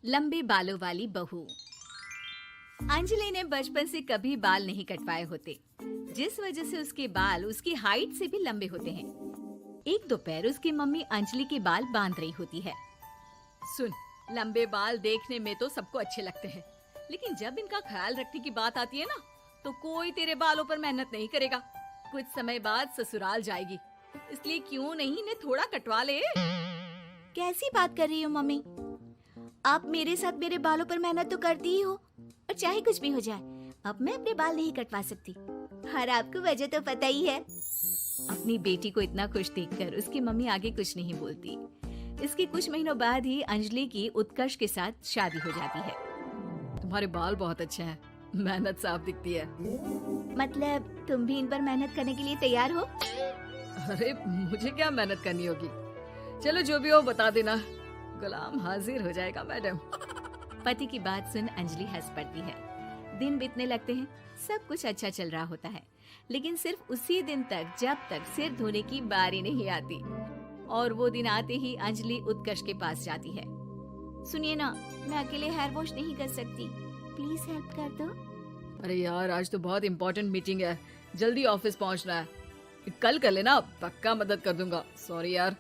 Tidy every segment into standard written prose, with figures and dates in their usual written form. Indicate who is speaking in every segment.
Speaker 1: लंबे बालों वाली बहू। अंजलि ने बचपन से कभी बाल नहीं कटवाए होते, जिस वजह से उसके बाल उसकी हाइट से भी लंबे होते हैं। एक दोपहर उसकी मम्मी अंजलि के बाल बांध रही होती है। सुन, लंबे बाल देखने में तो सबको अच्छे लगते हैं, लेकिन जब इनका ख्याल रखने की बात आती है ना, तो कोई तेरे बालों पर मेहनत नहीं करेगा। कुछ समय बाद ससुराल जाएगी, इसलिए क्यों नहीं इन्हें थोड़ा कटवा ले।
Speaker 2: कैसी बात कर रही हो मम्मी? आप मेरे साथ मेरे बालों पर मेहनत तो करती ही हो, और चाहे कुछ भी हो जाए, अब मैं अपने बाल नहीं कटवा सकती। और आपको वजह तो पता ही है।
Speaker 1: अपनी बेटी को इतना खुश देखकर उसकी मम्मी आगे कुछ नहीं बोलती। इसके कुछ महीनों बाद ही अंजलि की उत्कर्ष के साथ शादी हो जाती है। तुम्हारे बाल बहुत अच्छे हैं, मेहनत साफ दिखती है।
Speaker 2: मतलब तुम भी इन पर मेहनत करने के लिए तैयार हो?
Speaker 1: अरे मुझे क्या मेहनत करनी होगी, चलो जो भी हो बता देना, गुलाम हाजिर हो जाएगा मैडम। पति की बात सुन अंजलि हंस पड़ती है। दिन बीतने लगते हैं, सब कुछ अच्छा चल रहा होता है, लेकिन सिर्फ उसी दिन तक जब तक सिर धोने की बारी नहीं आती। और वो दिन आते ही अंजलि उत्कर्ष के पास जाती है।
Speaker 2: सुनिए ना, मैं अकेले हेयर वॉश नहीं कर सकती, प्लीज हेल्प कर दो।
Speaker 1: अरे यार, आज तो बहुत इम्पोर्टेंट मीटिंग है, जल्दी ऑफिस पहुंचना है, कल कर लेना, पक्का मदद कर दूंगा। सॉरी यार।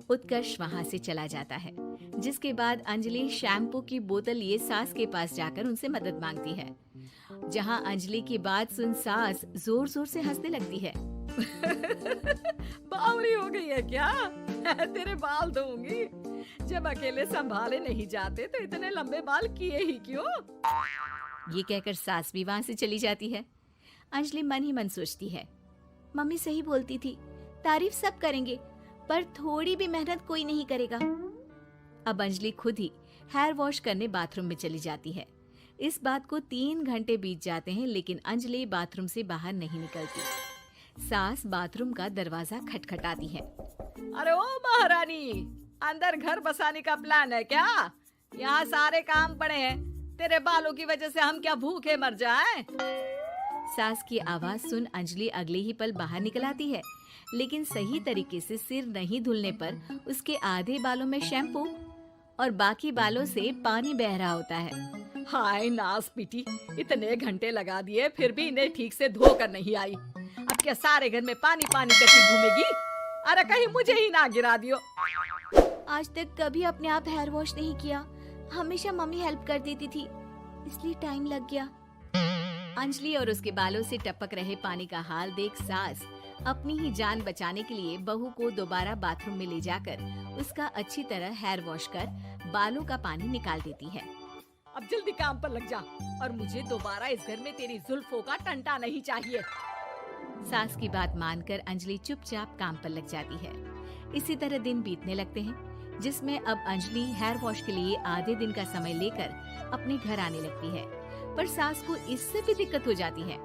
Speaker 1: उत्कर्ष वहाँ से चला जाता है, जिसके बाद अंजलि शैम्पू की बोतल लिए सास के पास जाकर उनसे मदद मांगती है। जहाँ अंजलि की बात सुन सास जोर जोर से हंसने लगती है। बावली हो गई है क्या? तेरे बाल धोऊंगी, जब अकेले संभाले नहीं जाते तो इतने लंबे बाल किए ही क्यों? ये कहकर सास भी वहाँ से चली जाती है। अंजलि मन ही मन सोचती है,
Speaker 2: मम्मी सही बोलती थी, तारीफ सब करेंगे, पर थोड़ी भी मेहनत कोई नहीं करेगा।
Speaker 1: अब अंजलि खुद ही हेयर वॉश करने बाथरूम में चली जाती है। इस बात को 3 घंटे बीत जाते हैं, लेकिन अंजलि बाथरूम से बाहर नहीं निकलती। सास बाथरूम का दरवाजा खटखटाती है। अरे ओ महारानी, अंदर घर बसाने का प्लान है क्या? यहाँ सारे काम पड़े हैं, तेरे बालों की वजह से हम क्या भूखे मर जाएं? सास की आवाज सुन अंजलि अगले ही पल बाहर निकल आती है, लेकिन सही तरीके से सिर नहीं धुलने पर उसके आधे बालों में शैम्पू और बाकी बालों से पानी बह रहा होता है। हाय नास पीटी, इतने घंटे लगा दिए फिर भी इन्हें ठीक से धो कर नहीं आई। अब क्या सारे घर में पानी पानी करके घूमेगी? अरे कहीं मुझे ही ना गिरा दियो।
Speaker 2: आज तक कभी अपने आप हेयर वॉश नहीं किया, हमेशा मम्मी हेल्प कर देती थी, इसलिए टाइम लग गया।
Speaker 1: अंजलि और उसके बालों से टपक रहे पानी का हाल देख सास अपनी ही जान बचाने के लिए बहू को दोबारा बाथरूम में ले जाकर उसका अच्छी तरह हेयर वॉश कर बालों का पानी निकाल देती है। अब जल्दी काम पर लग जा, और मुझे दोबारा इस घर में तेरी जुल्फों का टंटा नहीं चाहिए। सास की बात मानकर अंजलि चुपचाप काम पर लग जाती है। इसी तरह दिन बीतने लगते हैं, जिसमें अब अंजलि हेयर वॉश के लिए आधे दिन का समय लेकर अपने घर आने लगती है। पर सास को इससे भी दिक्कत हो जाती है,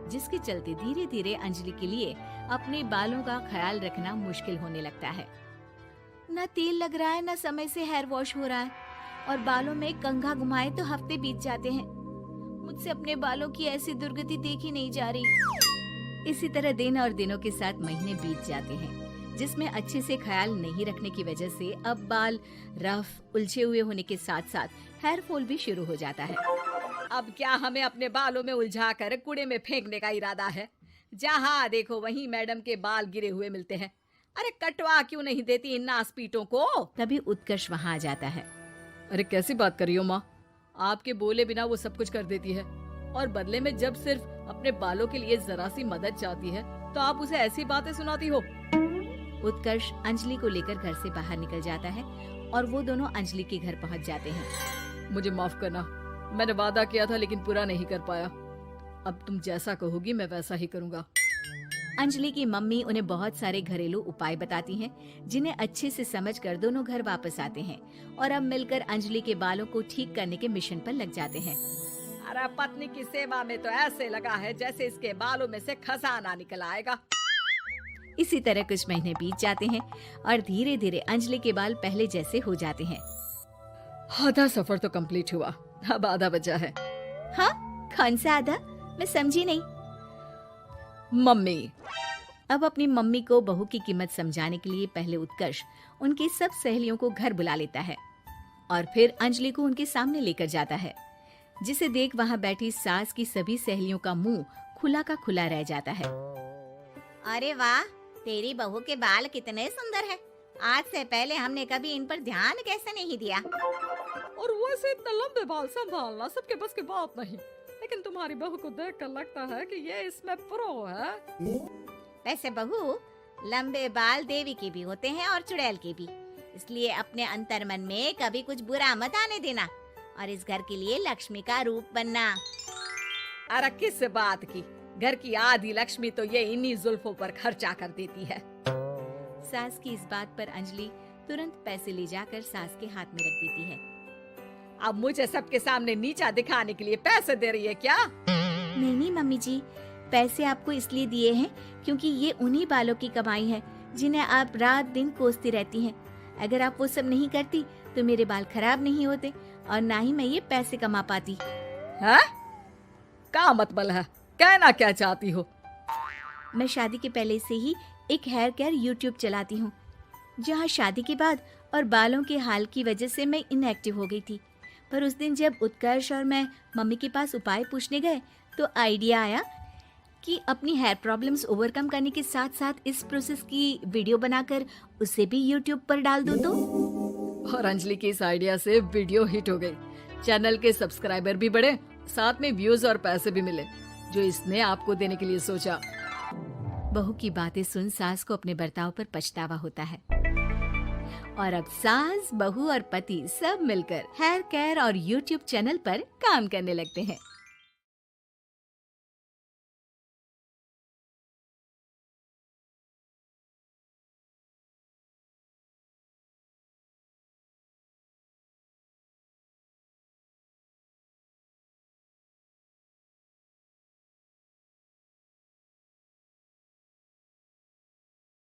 Speaker 1: जिसके चलते धीरे धीरे अंजलि के लिए अपने बालों का ख्याल रखना मुश्किल होने लगता है।
Speaker 2: न तेल लग रहा है, न समय से हेयर वॉश हो रहा है, और बालों में कंघा घुमाए तो हफ्ते बीत जाते हैं। मुझसे अपने बालों की ऐसी दुर्गति देखी नहीं जा रही।
Speaker 1: इसी तरह दिन और दिनों के साथ महीने बीत जाते हैं, जिसमें अच्छे से ख्याल नहीं रखने की वजह से अब बाल रफ उलझे हुए होने के साथ साथ हेयर फॉल भी शुरू हो जाता है। अब क्या हमें अपने बालों में उलझाकर कूड़े में फेंकने का इरादा है? जहाँ देखो वहीं मैडम के बाल गिरे हुए मिलते हैं। अरे कटवा क्यों नहीं देती इन नासपीटों को? तभी उत्कर्ष वहाँ आ जाता है। अरे कैसी बात कर रही हो माँ, आपके बोले बिना वो सब कुछ कर देती है, और बदले में जब सिर्फ अपने बालों के लिए जरा सी मदद चाहती है तो आप उसे ऐसी बातें सुनाती हो। उत्कर्ष अंजलि को लेकर घर से बाहर निकल जाता है और वो दोनों अंजलि के घर पहुँच जाते हैं। मुझे माफ करना, मैंने वादा किया था लेकिन पूरा नहीं कर पाया। अब तुम जैसा कहोगी मैं वैसा ही करूँगा। अंजलि की मम्मी उन्हें बहुत सारे घरेलू उपाय बताती हैं, जिन्हें अच्छे से समझकर दोनों घर वापस आते हैं और अब मिलकर अंजलि के बालों को ठीक करने के मिशन पर लग जाते हैं। अरे पत्नी की सेवा में तो ऐसे लगा है जैसे इसके बालों में से खजाना निकल आएगा। इसी तरह कुछ महीने बीत जाते हैं और धीरे धीरे अंजलि के बाल पहले जैसे हो जाते हैं। आधा सफर तो कंप्लीट हुआ, अब आधा बचा है।
Speaker 2: हाँ, कौन सा आधा? मैं समझी नहीं।
Speaker 1: मम्मी। अब अपनी मम्मी को बहू की कीमत समझाने के लिए पहले उत्कर्ष उनकी सब सहेलियों को घर बुला लेता है। और फिर अंजलि को उनके सामने लेकर जाता है, जिसे देख वहाँ बैठी सास की सभी सहेलियों का मुंह खुला का खुला रह जाता है।
Speaker 2: अरे वाह, तेरी बहू के बाल कितने सुंदर है। आज से पहले हमने कभी इन पर ध्यान कैसे नहीं दिया।
Speaker 3: और वैसे इतने लंबे बाल संभालना सबके बस की बात नहीं, लेकिन तुम्हारी बहू को देखकर लगता है कि ये इसमें प्रो है।
Speaker 2: वैसे बहू, लंबे बाल देवी के भी होते हैं और चुड़ैल के भी, इसलिए अपने अंतर्मन में कभी कुछ बुरा मत आने देना और इस घर के लिए लक्ष्मी का रूप बनना।
Speaker 3: अरे किस बात की, घर की आधी लक्ष्मी तो ये इन्हीं जुल्फों पर खर्चा कर देती है।
Speaker 1: सास की इस बात पर अंजलि तुरंत पैसे ले जाकर सास के हाथ में रख देती है।
Speaker 3: अब मुझे सबके सामने नीचा दिखाने के लिए पैसे दे रही है क्या?
Speaker 2: नहीं नहीं मम्मी जी, पैसे आपको इसलिए दिए हैं क्योंकि ये उन्हीं बालों की कमाई है जिन्हें आप रात दिन कोसती रहती हैं। अगर आप वो सब नहीं करती तो मेरे बाल खराब नहीं होते और ना ही मैं ये पैसे कमा पाती।
Speaker 3: है? क्या मतलब है? कहना क्या चाहती हो?
Speaker 2: मैं शादी के पहले से ही एक हेयर केयर यूट्यूब चलाती हूँ, जहाँ शादी के बाद और बालों के हाल की वजह से मैं इनएक्टिव हो गई थी। पर उस दिन जब उत्कर्ष और मैं मम्मी के पास उपाय पूछने गए तो आइडिया आया कि अपनी हेयर प्रॉब्लम्स ओवरकम करने के साथ साथ इस प्रोसेस की वीडियो बनाकर उसे भी यूट्यूब पर डाल दूँ तो।
Speaker 3: और अंजलि की इस आइडिया से वीडियो हिट हो गई, चैनल के सब्सक्राइबर भी बढ़े, साथ में व्यूज और पैसे भी मिले जो इसने आपको देने के लिए सोचा।
Speaker 1: बहू की बातें सुन सास को अपने बर्ताव पर पछतावा होता है और अब सास, बहू और पति सब मिलकर हेयर केयर और यूट्यूब चैनल पर काम करने लगते हैं।